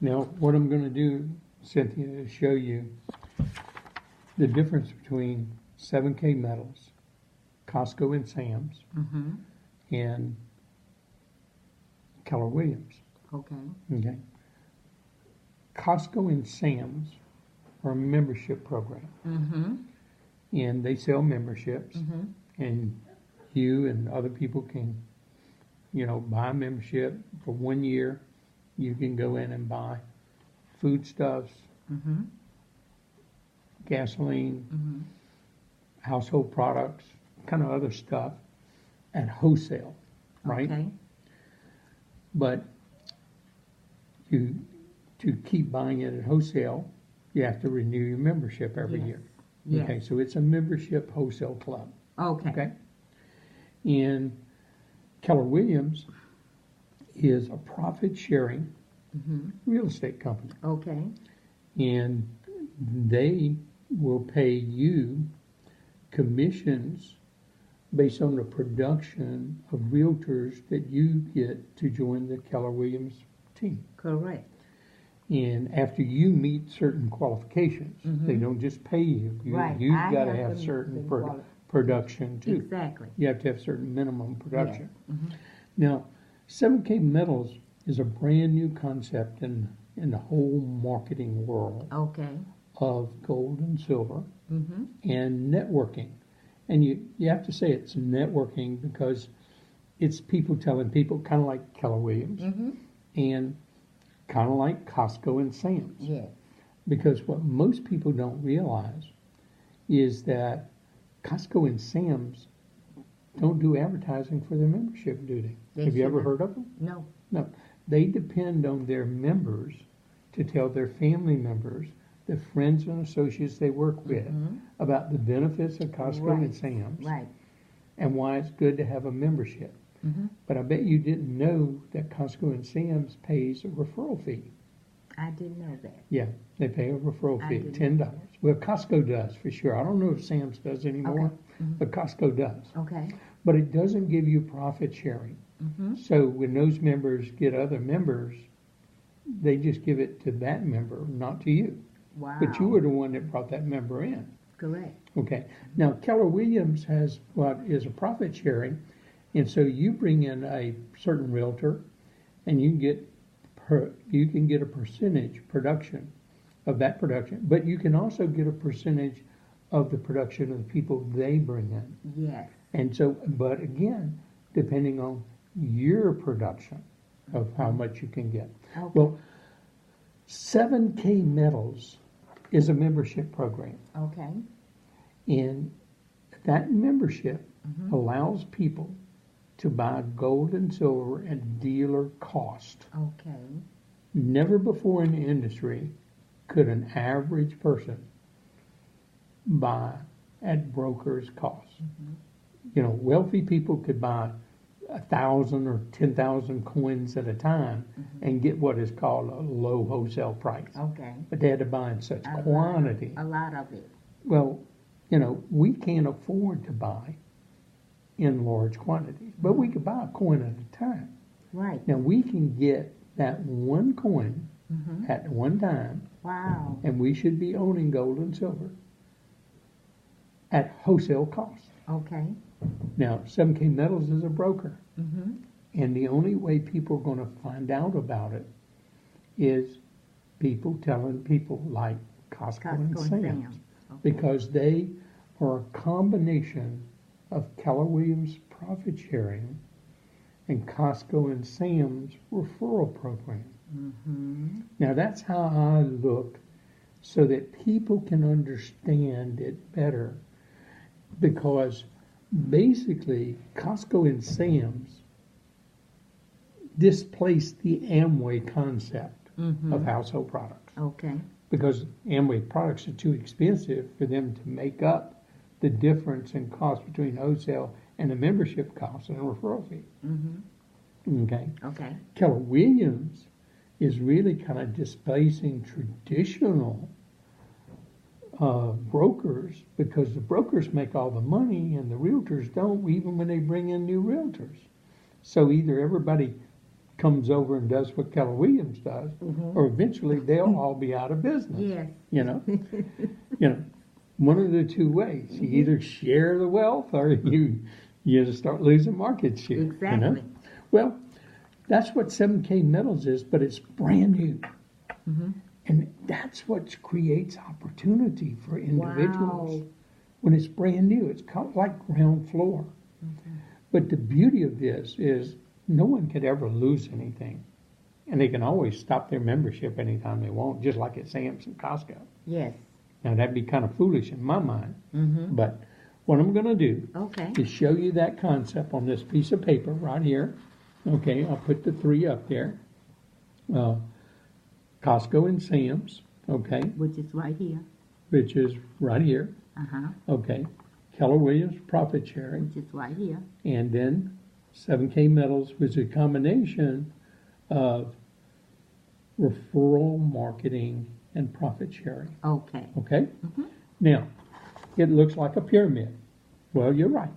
Now, what I'm going to do, Cynthia, is show you the difference between 7kmetals, Costco and Sam's, and Keller-Williams. Okay. Okay. Costco and Sam's are a membership program. And they sell memberships. And you and other people can, buy a membership for 1 year. You can go in and buy foodstuffs, gasoline, household products, kind of other stuff at wholesale, right? Okay. But to keep buying it at wholesale, you have to renew your membership every year. Yes. Okay, so it's a membership wholesale club. Okay. Okay. And Keller-Williams is a profit-sharing real estate company. Okay. And they will pay you commissions based on the production of realtors that you get to join the Keller-Williams team. Correct. And after you meet certain qualifications, they don't just pay you. Right. You've I got to have have to certain meet production too. Exactly. You have to have certain minimum production. Yes. Now, 7kmetals is a brand new concept in the whole marketing world Okay. of gold and silver and networking. And you have to say it's networking because it's people telling people, kind of like Keller-Williams and kind of like Costco and Sam's. Yes. Because what most people don't realize is that Costco and Sam's don't do advertising for their membership, do they? Have you ever heard of them? No. No. They depend on their members to tell their family members, the friends and associates they work with, about the benefits of Costco and Sam's Right. and why it's good to have a membership. But I bet you didn't know that Costco and Sam's pays a referral fee. I didn't know that. Yeah, they pay a referral I fee, didn't know $10. Well, Costco does for sure. I don't know if Sam's does anymore, but Costco does. Okay. But it doesn't give you profit sharing. So when those members get other members, they just give it to that member, not to you. Wow. But you were the one that brought that member in. Correct. Okay. Now, Keller-Williams has what is a profit sharing, and so you bring in a certain realtor, and you can get a percentage production of that production, but you can also get a percentage of the production of the people they bring in. Yes. And so, but again, depending on your production of how much you can get. Okay. Well, 7kmetals is a membership program. Okay. And that membership allows people to buy gold and silver at dealer cost. Okay. Never before in the industry could an average person buy at broker's cost. Wealthy people could buy 1,000 or 10,000 coins at a time and get what is called a low wholesale price. Okay. But they had to buy in such quantity. A lot of it. Well, we can't afford to buy in large quantities, but we could buy a coin at a time. Right. Now, we can get that one coin at one time, Wow. and we should be owning gold and silver at wholesale cost. Okay. Now, 7kmetals is a broker, and the only way people are going to find out about it is people telling people like Costco and Sam's. Okay. Because they are a combination of Keller-Williams profit sharing and Costco and Sam's referral program. Now that's how I look so that people can understand it better, because basically Costco and Sam's displaced the Amway concept of household products. Okay. Because Amway products are too expensive for them to make up the difference in cost between wholesale and the membership cost and a referral fee. Okay. Okay. Keller-Williams is really kind of displacing traditional brokers, because the brokers make all the money and the realtors don't, even when they bring in new realtors. So either everybody comes over and does what Keller-Williams does, or eventually they'll all be out of business. Yes. You know, one of the two ways. You either share the wealth or you just start losing market share. Exactly. You know? Well, that's what 7kmetals is, but it's brand new. And that's what creates opportunity for individuals. Wow. When it's brand new, it's kind of like ground floor. But the beauty of this is no one could ever lose anything. And they can always stop their membership anytime they want, just like at Sam's and Costco. Yes. Now, that'd be kind of foolish in my mind. But what I'm going to do is show you that concept on this piece of paper right here. Okay, I'll put the 3 up there. Costco and Sam's, okay, Which is right here. which is right here. Okay, Keller-Williams profit sharing, Which is right here. and then 7kmetals, which is a combination of referral marketing and profit sharing. Okay. Okay? Now, it looks like a pyramid. Well, you're right.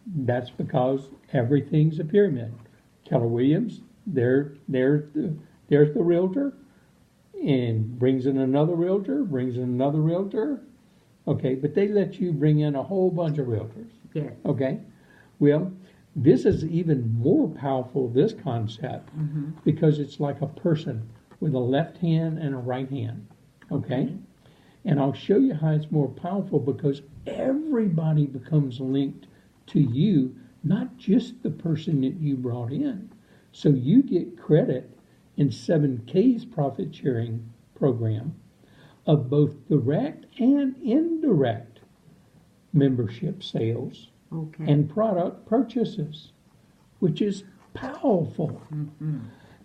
That's because everything's a pyramid. Keller-Williams, there's the realtor, and brings in another realtor, brings in another realtor. Okay, but they let you bring in a whole bunch of realtors. Yes. Okay? Well, this is even more powerful, this concept, because it's like a person with a left hand and a right hand. Okay? And I'll show you how it's more powerful because everybody becomes linked to you, not just the person that you brought in. So you get credit in 7K's profit sharing program of both direct and indirect membership sales and product purchases, which is powerful.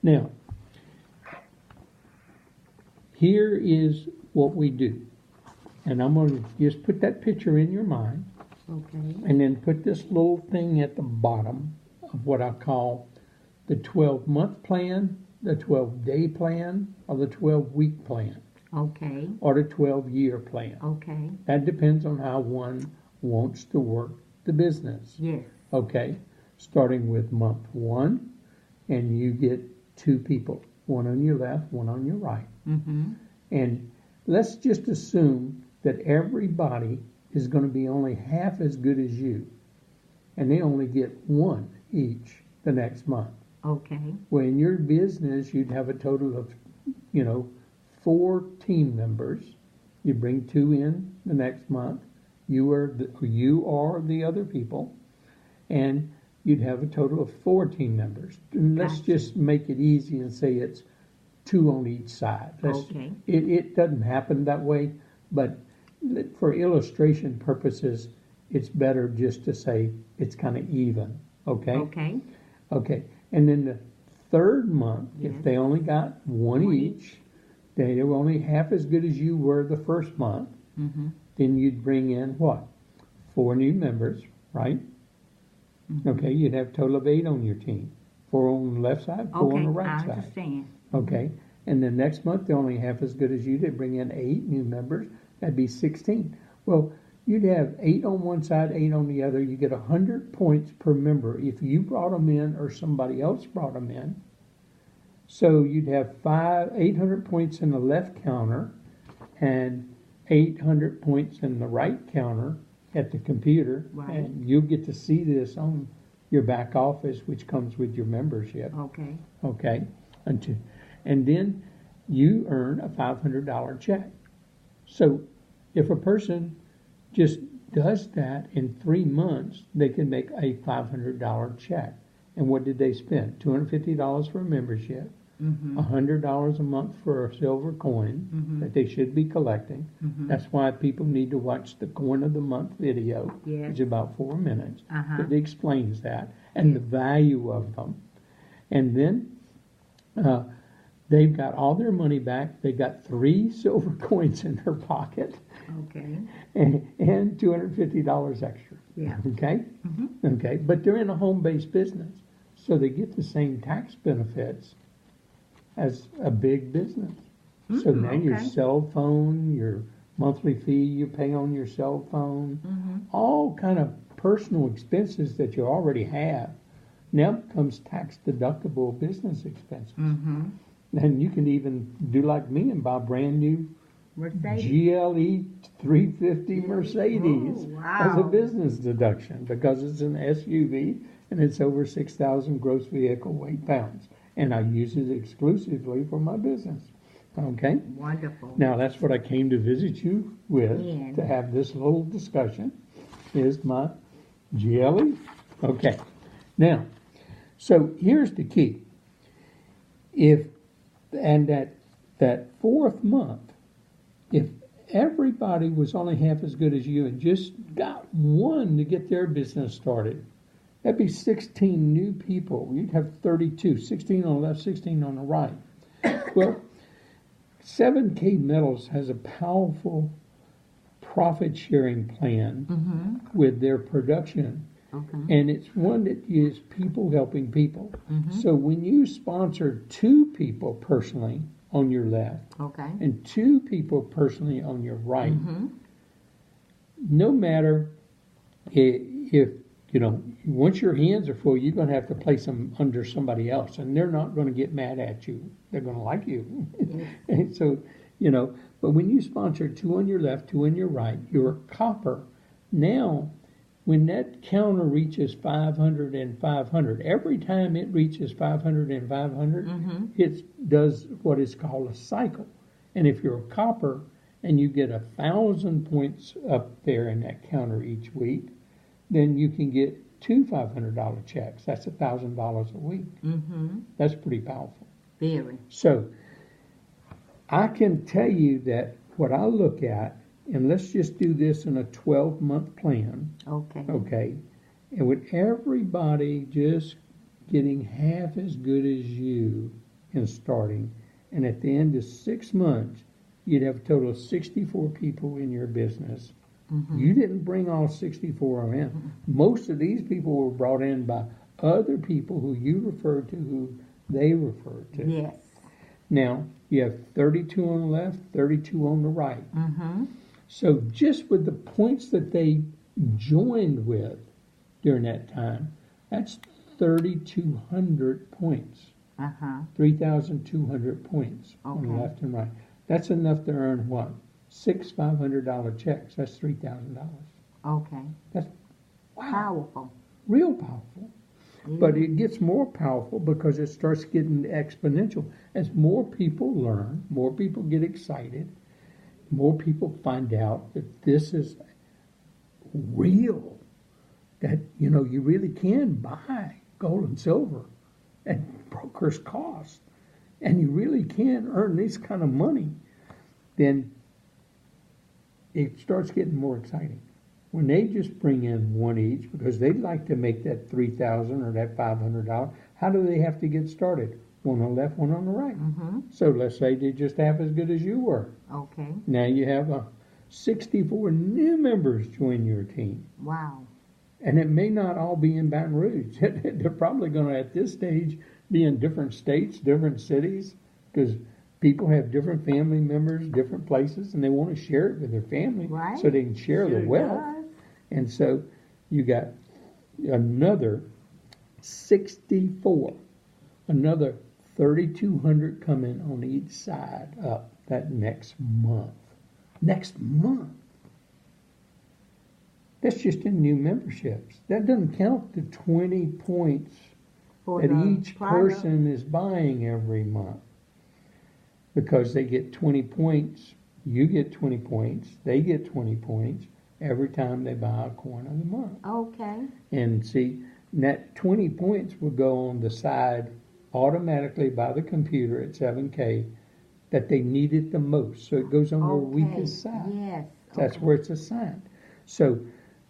Now, here is what we do. And I'm going to just put that picture in your mind. And then put this little thing at the bottom of what I call the 12-month plan, the 12-day plan, or the 12-week plan. Or the 12-year plan. That depends on how one wants to work the business. Yes. Okay? Starting with month 1, and you get 2 people. One on your left, one on your right. And let's just assume that everybody is going to be only half as good as you. And they only get 1 each the next month. Well, in your business, you'd have a total of, 4 team members. You bring 2 in the next month. You are the other people. And you'd have a total of 4 team members. And let's just make it easy and say it's 2 on each side. It doesn't happen that way, but for illustration purposes, it's better just to say it's kind of even. Okay. And then the 3rd month, if they only got 1 each, they were only half as good as you were the 1st month. Then you'd bring in what? 4 new members, right? Okay, you'd have a total of 8 on your team. 4 on the left side, 4 on the right side. I understand. Okay, and then next month they're only half as good as you. They bring in 8 new members. That'd be 16. Well, you'd have 8 on one side, 8 on the other. You get 100 points per member if you brought them in or somebody else brought them in. So you'd have 800 points in the left counter and 800 points in the right counter at the computer. And you'll get to see this on your back office, which comes with your membership. Okay. And then you earn a $500 check. So if a person just does that in 3 months, they can make a $500 check. And what did they spend? $250 for a membership, $100 a month for a silver coin that they should be collecting. That's why people need to watch the Coin of the Month video, which is about 4 minutes. It explains that and the value of them. And then they've got all their money back. They got 3 silver coins in their pocket. And $250 extra. Okay. But they're in a home-based business, so they get the same tax benefits as a big business. So now your cell phone, your monthly fee you pay on your cell phone, all kind of personal expenses that you already have, Now comes tax deductible business expenses. Mm-hmm. And you can even do like me and buy brand new Mercedes. GLE 350 Mercedes Oh, as a wow. business deduction because it's an SUV and it's over 6,000 gross vehicle weight pounds. And I use it exclusively for my business. Okay? Wonderful. Now that's what I came to visit you with And- to have this little discussion is my GLE. Okay. Now, so here's the key. That fourth month, if everybody was only half as good as you and just got one to get their business started, that'd be 16 new people. You'd have 32, 16 on the left, 16 on the right. Well, 7kmetals has a powerful profit-sharing plan with their production. Okay. And it's one that is people helping people. Mm-hmm. So when you sponsor 2 people personally on your left Okay. and 2 people personally on your right, Mm-hmm. no matter if, once your hands are full, you're going to have to place them under somebody else. And they're not going to get mad at you. They're going to like you. And so, but when you sponsor 2 on your left, 2 on your right, you're a copper. Now, when that counter reaches 500 and 500, every time it reaches 500 and 500, it does what is called a cycle. And if you're a copper and you get 1,000 points up there in that counter each week, then you can get 2 $500 checks. That's $1,000 a week. Mm-hmm. That's pretty powerful. Very. So I can tell you that what I look at, and let's just do this in a 12-month plan, Okay. okay? And with everybody just getting half as good as you in starting, and at the end of 6 months, you'd have a total of 64 people in your business. Mm-hmm. You didn't bring all 64 of them in. Most of these people were brought in by other people who you referred to, who they referred to. Yes. Now, you have 32 on the left, 32 on the right. Mm-hmm. So just with the points that they joined with during that time, that's 3,200 points. Uh-huh. 3,200 points on the Okay. left and right. That's enough to earn what? 6 $500 checks. That's $3,000. Okay. That's wow, Powerful. real powerful. But it gets more powerful because it starts getting exponential. As more people learn, more people get excited, more people find out that this is real, that, you really can buy gold and silver at broker's cost, and you really can earn this kind of money, then it starts getting more exciting. When they just bring in one each because they'd like to make that $3,000 or that $500, how do they have to get started? One on the left, one on the right. Mm-hmm. So let's say they're just half as good as you were. Okay. Now you have 64 new members join your team. Wow. And it may not all be in Baton Rouge. They're probably going to, at this stage, be in different states, different cities, because people have different family members, different places, and they want to share it with their family Right. so they can share the wealth. Does. And so you got another 64, another 3,200 coming on each side up that next month. Next month. That's just in new memberships. That doesn't count the 20 points For that the each product. person is buying every month. Because they get 20 points, you get 20 points, they get 20 points every time they buy a coin of the month. Okay. And see, that 20 points will go on the side automatically by the computer at 7K that they need it the most. So it goes on their weakest side. Yes. That's where it's assigned. So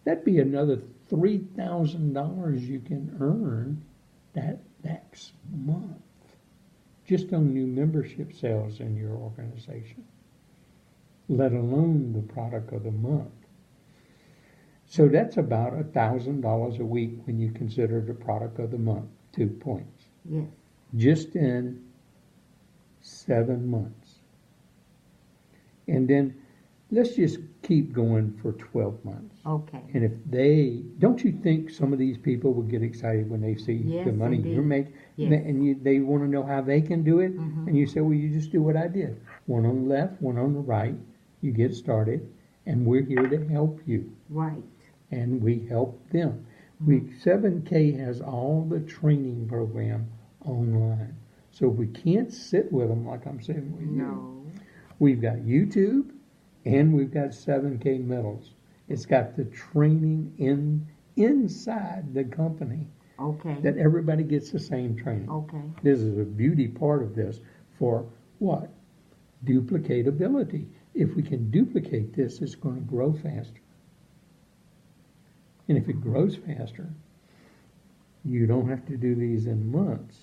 that'd be another $3,000 you can earn that next month just on new membership sales in your organization, let alone the product of the month. So that's about $1,000 a week when you consider the product of the month, 2 points. Yes. Just in 7 months. And then let's just keep going for 12 months. Okay. And if don't you think some of these people would get excited when they see Yes, the money indeed. you're making, Yes. and they want to know how they can do it, Mhm. and you say, well, you just do what I did. One on the left, one on the right. You get started, and we're here to help you, Right. and we help them. 7K has all the training program online. So we can't sit with them like I'm sitting with you. No. We've got YouTube, and we've got 7kmetals. It's got the training inside the company Okay. that everybody gets the same training. Okay. This is a beauty part of this for what? Duplicatability. If we can duplicate this, it's going to grow faster. And if it grows faster, you don't have to do these in months.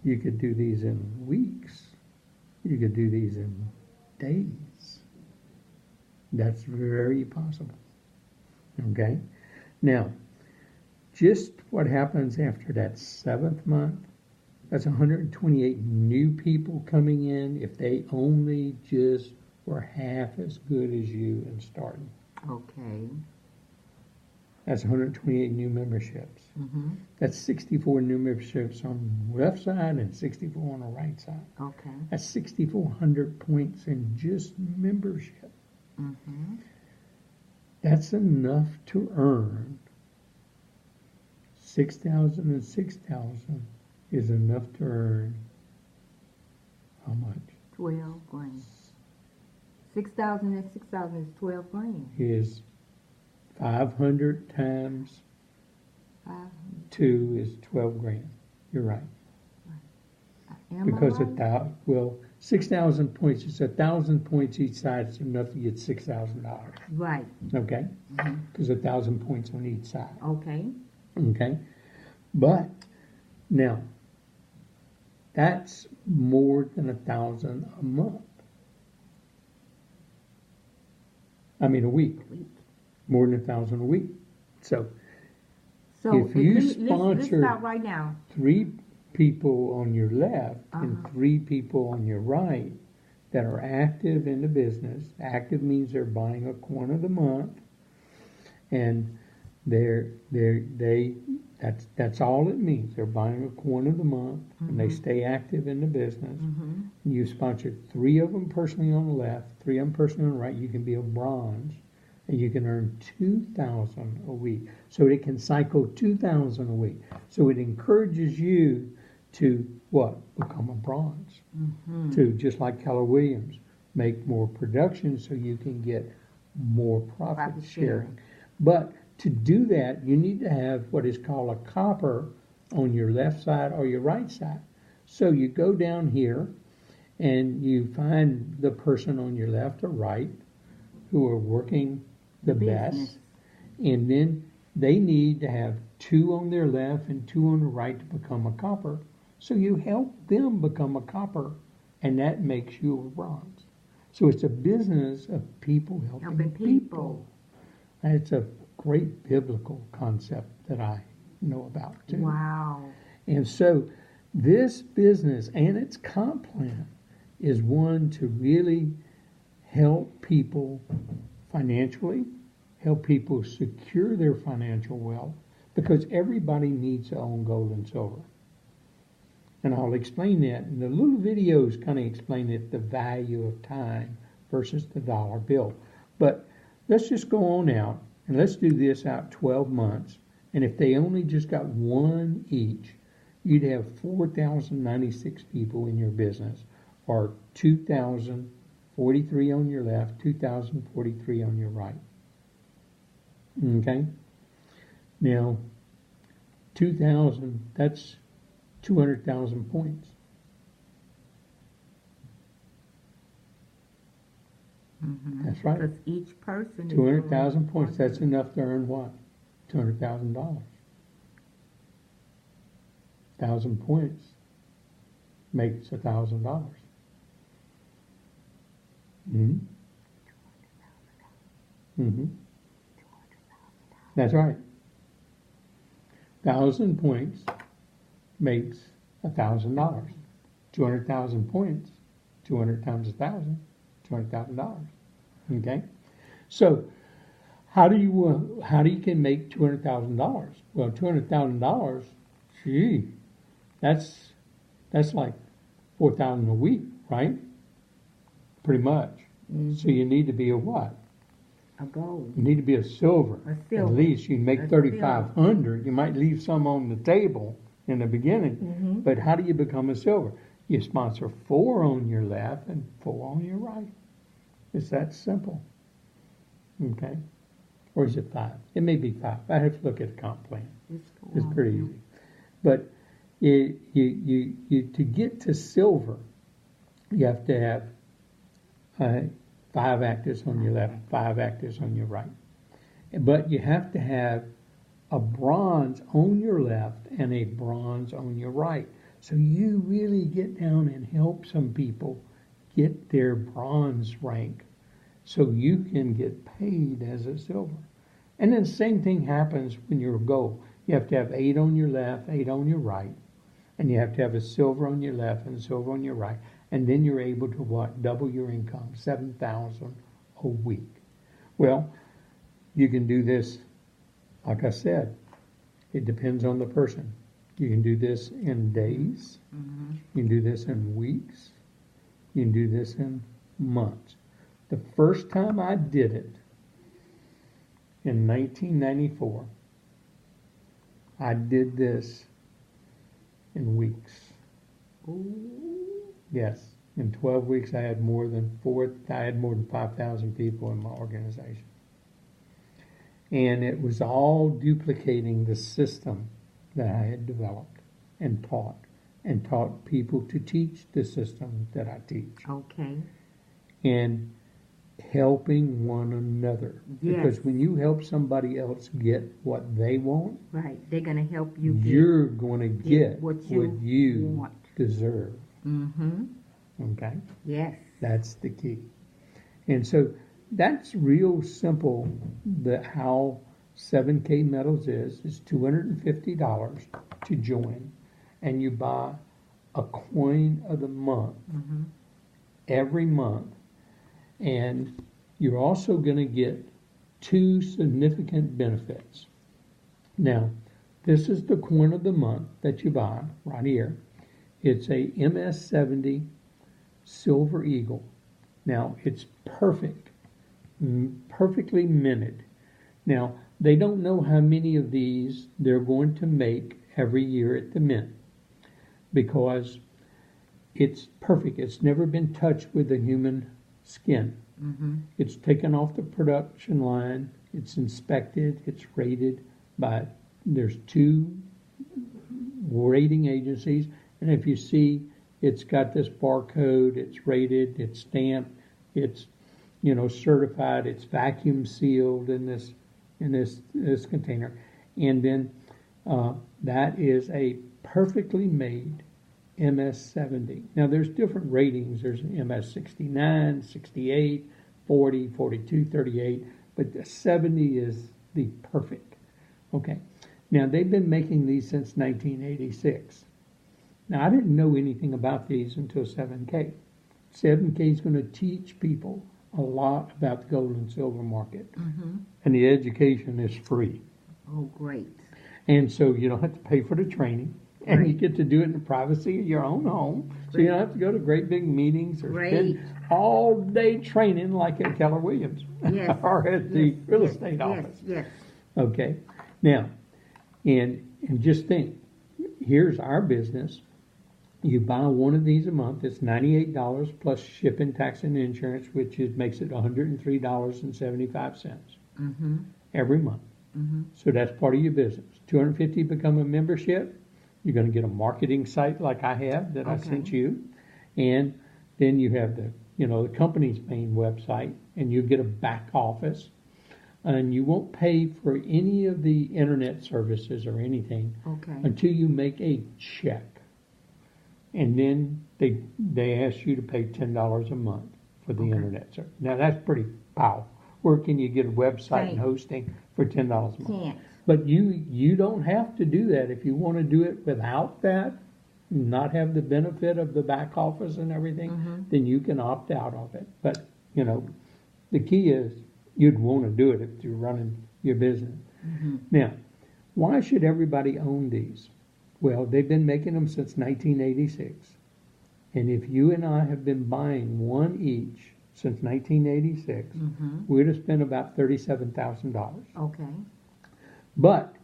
You could do these in weeks. You could do these in days. That's very possible. Okay? Now, just what happens after that 7th month, that's 128 new people coming in if they only just were half as good as you in starting. Okay. That's 128 new memberships. Mm-hmm. That's 64 new memberships on the left side and 64 on the right side. Okay. That's 6,400 points in just membership. Mm-hmm. That's enough to earn 6,000 and 6,000 is enough to earn how much? 12 grand. 6,000 and 6,000 is 12 grand. Is 500 times 2 is 12 grand. You're right. Because 6,000 points is 1,000 points each side. It's enough to get $6,000. Right. Okay? Because 1,000 points on each side. Okay. Okay? But now, that's more than 1,000 a month. I mean, a week. More than 1,000 a week. So if you let's sponsor stop right now. 3 people on your left and 3 people on your right that are active in the business, active means they're buying a coin of the month, and that's all it means. They're buying a coin of the month, and they stay active in the business. You sponsor 3 of them personally on the left, 3 of them personally on the right. You can be a bronze, and you can earn 2,000 a week. So it can cycle 2,000 a week. So it encourages you to what? Become a bronze. To, just like Keller-Williams, make more production so you can get more profit sharing. But to do that, you need to have what is called a copper on your left side or your right side. So you go down here and you find the person on your left or right who are working the best, and then they need to have 2 on their left and 2 on the right to become a copper. So you help them become a copper, and that makes you a bronze. So it's a business of people helping people. And it's a great biblical concept that I know about too. Wow. And so this business and its comp plan is one to really help people financially, help people secure their financial wealth, because everybody needs to own gold and silver. And I'll explain that. And the little videos kind of explain it, the value of time versus the dollar bill. But let's just go on out and let's do this out 12 months. And if they only just got 1 each, you'd have 4,096 people in your business, or 2,043 on your left, 2,043 on your right. Okay? Now, 2,000, that's 200,000 points. That's right. Because each person is 200,000 points. That's enough to earn what? $200,000. 1,000 points makes $1,000. Mm-hmm. Mm-hmm. That's right. 1,000 points makes $1,000. 200,000 points, 200 times 1,000, $200,000. Okay, so how do you can make $200,000? Well, $200,000, gee, that's like 4,000 a week, right? Pretty much. Mm-hmm. So you need to be a what? A gold. You need to be a silver. A silver. At least you make 3,500. You might leave some on the table in the beginning, Mm-hmm. but how do you become a silver? You sponsor 4 on your left and 4 on your right. It's that simple. Okay? Or is it 5? It may be 5. I have to look at the comp plan. It's pretty easy. But you to get to silver, you have to have 5 actors on your left, 5 actors on your right. But you have to have a bronze on your left and a bronze on your right. So you really get down and help some people get their bronze rank so you can get paid as a silver. And then the same thing happens when you're a gold. You have to have 8 on your left, 8 on your right, and you have to have a silver on your left and a silver on your right. And then you're able to what? Double your income, $7,000 a week. Well, you can do this, like I said, it depends on the person. You can do this in days. Mm-hmm. You can do this in weeks. You can do this in months. The first time I did it in 1994, I did this in weeks. Ooh. Yes, in 12 weeks I had more than 5,000 people in my organization. And it was all duplicating the system that I had developed and taught people to teach the system that I teach. Okay. And helping one another. Yes. Because when you help somebody else get what they want, right, they're going to help you you're going to get what you want. Deserve. Mm-hmm. Okay? Yes. That's the key. And so that's real simple. How 7kmetals is $250 to join, and you buy a coin of the month Mm-hmm. every month, and you're also going to get 2 significant benefits. Now, this is the coin of the month that you buy right here. It's a MS70 Silver Eagle. Now, it's perfectly minted. Now, they don't know how many of these they're going to make every year at the mint because it's perfect. It's never been touched with a human skin. Mm-hmm. It's taken off the production line. It's inspected. It's rated by, there's 2 rating agencies. And if you see, it's got this barcode, it's rated, it's stamped, it's, certified, it's vacuum sealed in this container. And then that is a perfectly made MS70. Now there's different ratings. There's MS69, 68, 40, 42, 38, but the 70 is the perfect. Okay. Now they've been making these since 1986. Now I didn't know anything about these until 7K. 7K is going to teach people a lot about the gold and silver market. Mm-hmm. And the education is free. Oh, great. And so you don't have to pay for the training. And Right. you get to do it in the privacy of your own home. So you don't have to go to great big meetings or Great. spend all day training like at Keller-Williams Yes. or at the Yes. real Yes. estate Yes. office. Yes. Okay. Now, and just think, here's our business. You buy one of these a month. It's $98 plus shipping, tax, and insurance, which makes it $103.75 Mm-hmm. every month. Mm-hmm. So that's part of your business. $250 become a membership. You're going to get a marketing site like I have that I sent you, and then you have the company's main website, and you get a back office, and you won't pay for any of the internet services or anything until you make a check, and then they ask you to pay $10 a month for the internet service. Now that's pretty powerful. Where can you get a website and hosting for $10 a month? Can't. But you don't have to do that. If you want to do it without that, not have the benefit of the back office and everything, then you can opt out of it. But, the key is you'd want to do it if you're running your business. Mm-hmm. Now, why should everybody own these? Well, they've been making them since 1986. And if you and I have been buying one each since 1986, Mm-hmm. we'd have spent about $37,000. Okay. But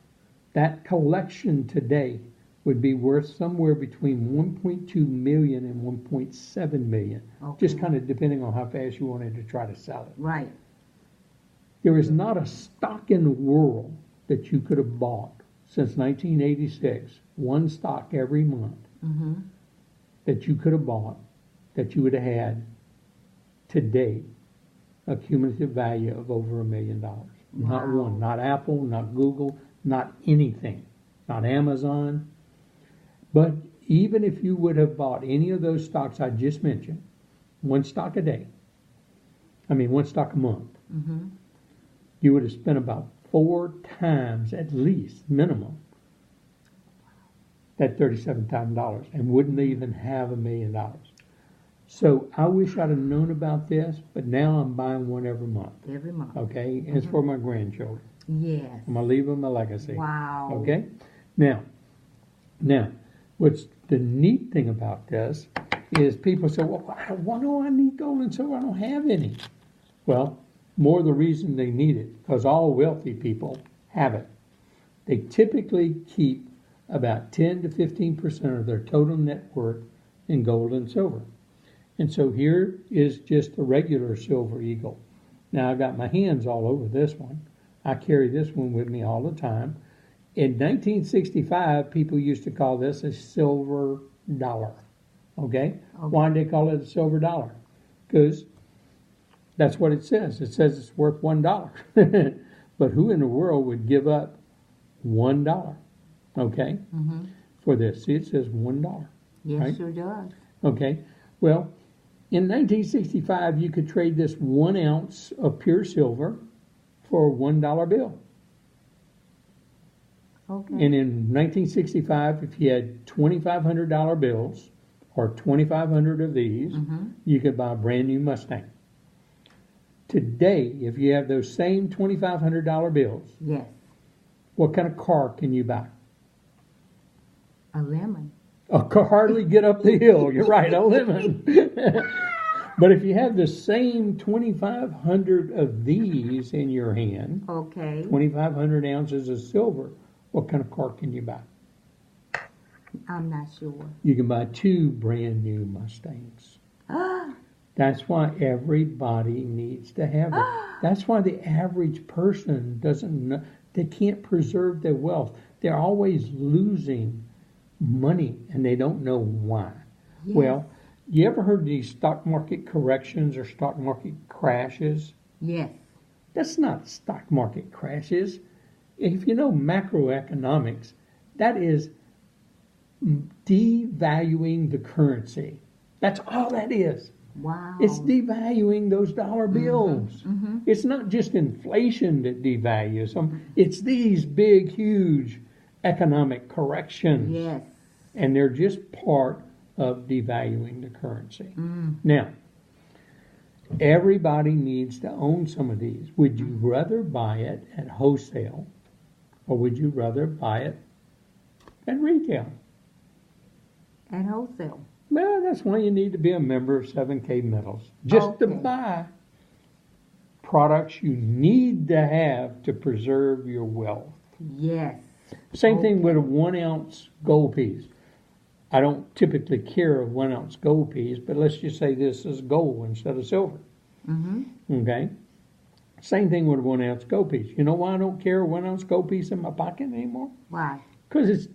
that collection today would be worth somewhere between 1.2 million and 1.7 million, Okay. just kind of depending on how fast you wanted to try to sell it. Right. There is not a stock in the world that you could have bought since 1986, one stock every month, Mm-hmm. that you could have bought, that you would have had today a cumulative value of over $1 million. Not Wow. one, not Apple, not Google, not anything, not Amazon. But even if you would have bought any of those stocks I just mentioned, one stock a day, one stock a month, Mm-hmm. you would have spent about 4 times at least, minimum, that $37,000 and wouldn't even have $1 million. So I wish I'd have known about this, but now I'm buying one every month. Every month. Okay? And it's for my grandchildren. Yes. I'm going to leave them a legacy. Wow. Okay? Now, what's the neat thing about this is people say, well, why do I need gold and silver? I don't have any. Well, more the reason they need it, because all wealthy people have it. They typically keep about 10 to 15% of their total net worth in gold and silver. And so here is just a regular silver eagle. Now I've got my hands all over this one. I carry this one with me all the time. In 1965, people used to call this a silver dollar. Okay? Why did they call it a silver dollar? Because that's what it says. It says it's worth $1. But who in the world would give up $1? Okay? Mm-hmm. For this. See, it says $1. Yes, right? sure does. Okay? Well, in 1965, you could trade this 1 ounce of pure silver for a $1 bill. Okay. And in 1965, if you had $2,500 bills, or 2,500 of these, Mm-hmm. you could buy a brand new Mustang. Today, if you have those same $2,500 bills, Yes. what kind of car can you buy? A lemon. A car hardly get up the hill. You're right, a lemon. But if you have the same 2,500 of these in your hand, Okay. 2,500 ounces of silver, what kind of car can you buy? I'm not sure. You can buy 2 brand new Mustangs. That's why everybody needs to have it. That's why the average person doesn't know, they can't preserve their wealth. They're always losing money and they don't know why. Yes. Well, you ever heard these stock market corrections or stock market crashes? Yes. That's not stock market crashes. If you know macroeconomics, that is devaluing the currency. That's all that is. Wow. It's devaluing those dollar bills. Mm-hmm. It's not just inflation that devalues them. It's these big, huge economic corrections. Yes. And they're just part of devaluing the currency. Mm. Now, everybody needs to own some of these. Would you rather buy it at wholesale or would you rather buy it at retail? At wholesale. Well, that's why you need to be a member of 7kmetals. Just to Okay. buy products you need to have to preserve your wealth. Yes. Same thing with a 1 ounce gold piece. I don't typically carry a 1 ounce gold piece, but let's just say this is gold instead of silver. Mm-hmm. Okay? Same thing with a 1 ounce gold piece. You know why I don't carry a 1 ounce gold piece in my pocket anymore? Why? Because it's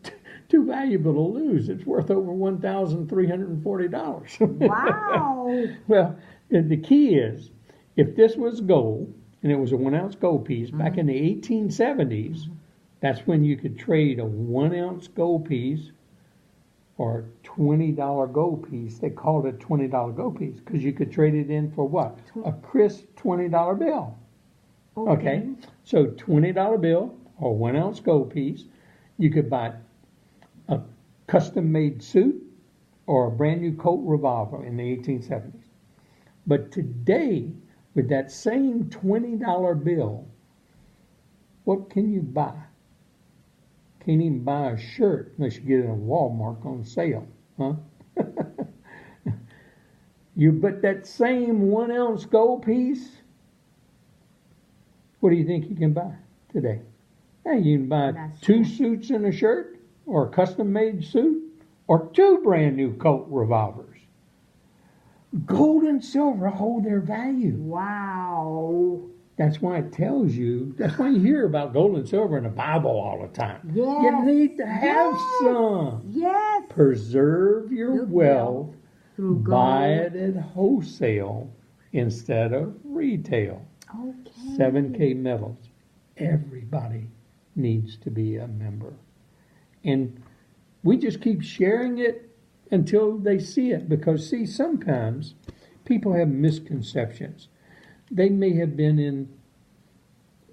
too valuable to lose. It's worth over $1,340. Wow. Well, the key is, if this was gold, and it was a 1 ounce gold piece, back in the 1870s, that's when you could trade a 1 ounce gold piece or a $20 gold piece. They called it $20 gold piece because you could trade it in for what? A crisp $20 bill. Okay? So $20 bill or 1 ounce gold piece, you could buy a custom-made suit or a brand new Colt revolver in the 1870s. But today, with that same $20 bill, what can you buy? Can't even buy a shirt unless you get it in a Walmart on sale, huh? But that same 1 ounce gold piece, what do you think you can buy today? Hey, you can buy That's two true. suits and a shirt, or a custom made suit, or 2 brand new Colt revolvers. Gold and silver hold their value. Wow. That's why it tells you, that's why you hear about gold and silver in the Bible all the time. Yes. You need to have Yes. some. Yes. Preserve your Your wealth. Through gold. Buy it at wholesale instead of retail. Okay. 7kmetals. Everybody needs to be a member. And we just keep sharing it until they see it. Because, see, sometimes people have misconceptions. They may have been in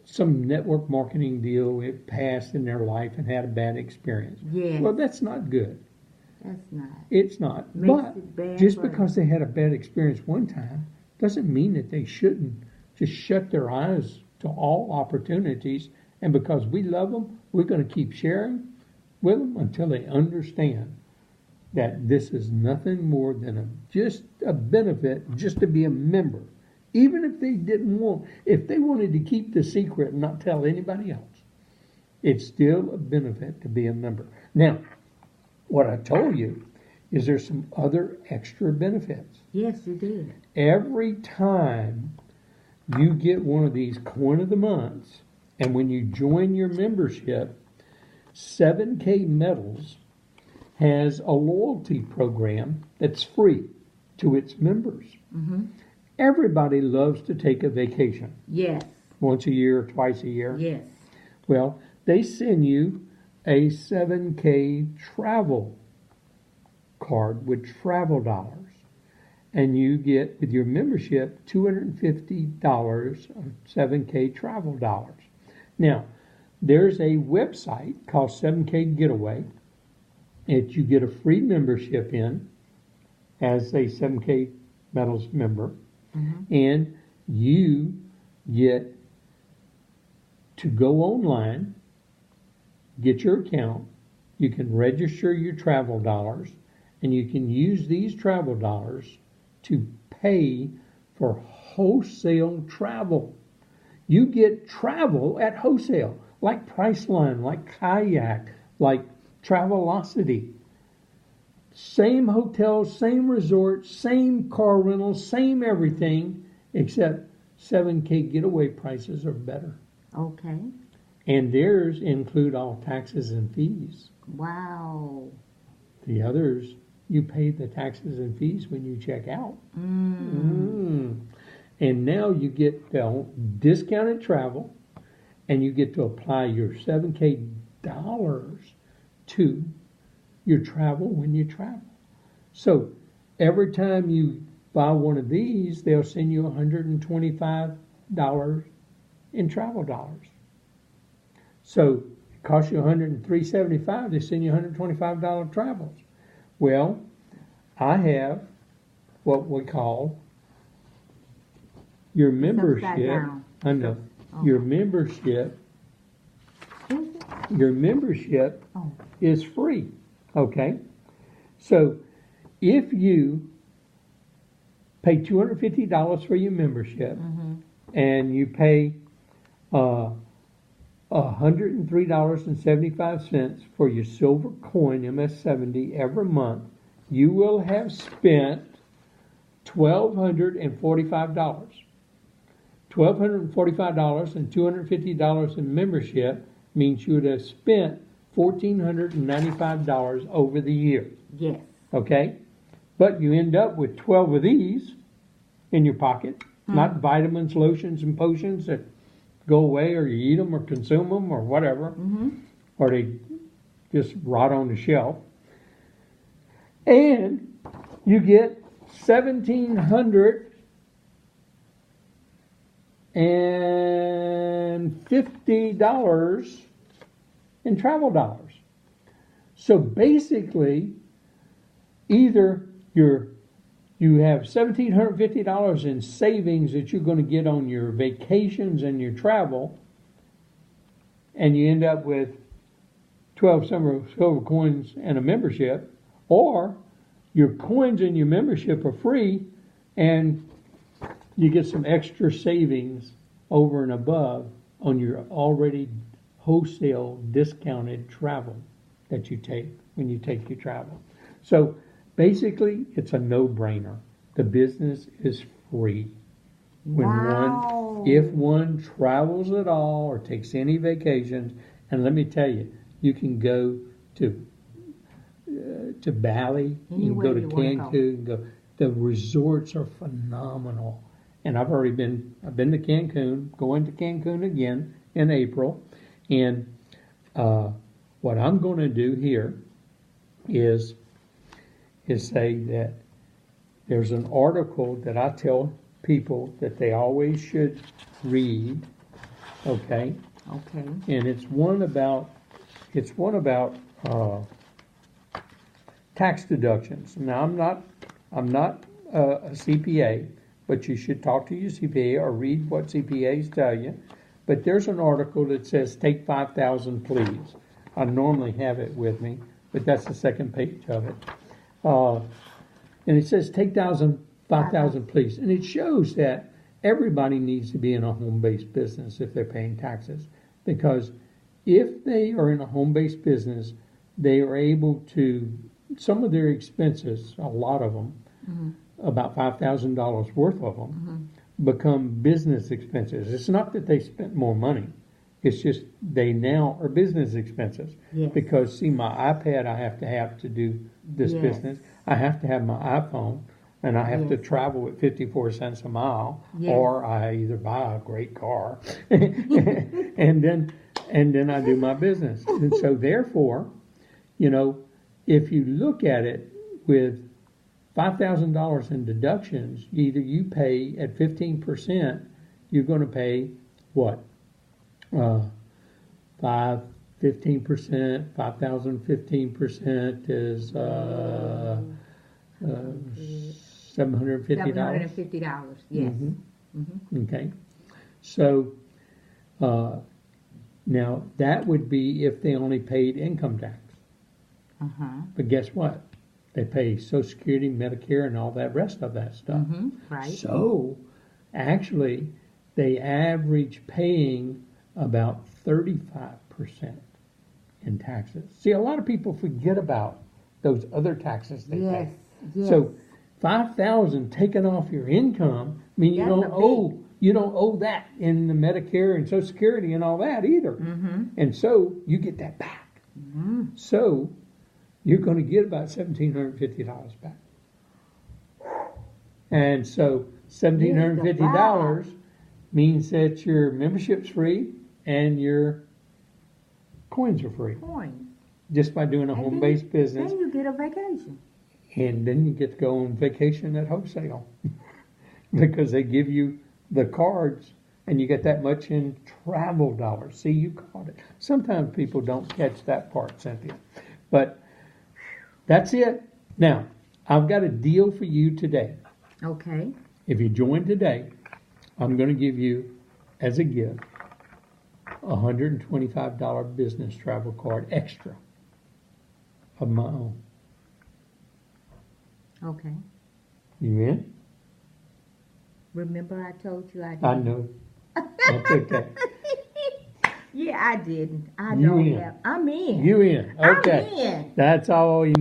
some network marketing deal it passed in their life and had a bad experience. Yes. Well, that's not good. That's not. It's not. Makes But it bad, just but- because they had a bad experience one time doesn't mean that they shouldn't just shut their eyes to all opportunities. And because we love them, we're going to keep sharing with them until they understand that this is nothing more than just a benefit just to be a member. Even if they didn't want, if they wanted to keep the secret and not tell anybody else, it's still a benefit to be a member. Now, what I told you is there's some other extra benefits. Yes, you did. Every time you get one of these coin of the months, and when you join your membership, 7kmetals has a loyalty program that's free to its members. Mm-hmm. Everybody loves to take a vacation Yes. once a year or twice a year. Yes. Well, they send you a 7K travel card with travel dollars. And you get, with your membership, $250 of 7K travel dollars. Now, there's a website called 7K Getaway that you get a free membership in as a 7K Metals member. Mm-hmm. And you get to go online, get your account, you can register your travel dollars, and you can use these travel dollars to pay for wholesale travel. You get travel at wholesale, like Priceline, like Kayak, like Travelocity. Same hotels, same resorts, same car rentals, same everything, except 7K Getaway prices are better. Okay. And theirs include all taxes and fees. Wow. The others, you pay the taxes and fees when you check out. And now you get the discounted travel, and you get to apply your 7K dollars to your travel when you travel. So every time you buy one of these, they'll send you $125 in travel dollars. So it costs you $103.75. They send you $125 travels. Well, I have what we call your membership. down. I know. Oh. Your membership. Is it? Your membership Oh. is free. Okay? So if you pay $250 for your membership, Mm-hmm. and you pay $103.75 for your silver coin MS70 every month, you will have spent $1,245. $1,245 and $250 in membership means you would have spent $1,495 over the year. Yes. Okay? But you end up with 12 of these in your pocket, not vitamins, lotions, and potions that go away, or you eat them or consume them or whatever, or they just rot on the shelf. And you get $1,750 in travel dollars. So basically, either you're you have $1,750 in savings that you're going to get on your vacations and your travel, and you end up with 12 silver coins and a membership, or your coins and your membership are free, and you get some extra savings over and above on your already wholesale discounted travel that you take when you take your travel. So basically, it's a no-brainer. The business is free. If one travels at all or takes any vacations, and let me tell you, you can go to Bali, you can go to Cancun, the resorts are phenomenal. And I've been to Cancun, going to Cancun again in April, and what I'm going to do here is say that there's an article that I tell people that they always should read, okay? Okay. And it's one about tax deductions. Now I'm not a CPA, but you should talk to your CPA or read what CPAs tell you. But there's an article that says take 5,000 please. I normally have it with me, but that's the second page of it. And it says take 5,000 please. And it shows that everybody needs to be in a home-based business if they're paying taxes. Because if they are in a home-based business, they are able to, some of their expenses, a lot of them, about $5,000 worth of them, become business expenses. It's not that they spent more money. It's just they now are business expenses. Yes. Because, see, my iPad I have to do this business. I have to have my iPhone, and I have to travel at 54 cents a mile, or I either buy a great car, and then I do my business. And so therefore, if you look at it with $5,000 in deductions, either you pay at 15%, you're going to pay what? 15%, 5,000, 15% is $750. $750, yes. Okay. So now that would be if they only paid income tax. But guess what? They pay Social Security, Medicare, and all that rest of that stuff. Right. So actually, they average paying about 35% in taxes. See, a lot of people forget about those other taxes they pay. Yes. So $5,000 taken off your income mean you don't owe that in the Medicare and Social Security and all that either. And so you get that back. So you're going to get about $1,750 back. And so $1,750 means that your membership's free and your coins are free. Just by doing a home-based business. Then you get a vacation. And then you get to go on vacation at wholesale. Because they give you the cards and you get that much in travel dollars. See, you caught it. Sometimes people don't catch that part, Cynthia. But that's it. Now, I've got a deal for you today. Okay. If you join today, I'm going to give you, as a gift, a $125 business travel card extra of my own. Okay. You in? Remember I told you I did? I know. That's okay. Yeah, I didn't. I You don't in. have. I'm in. You in. Okay. I'm in. That's all you need.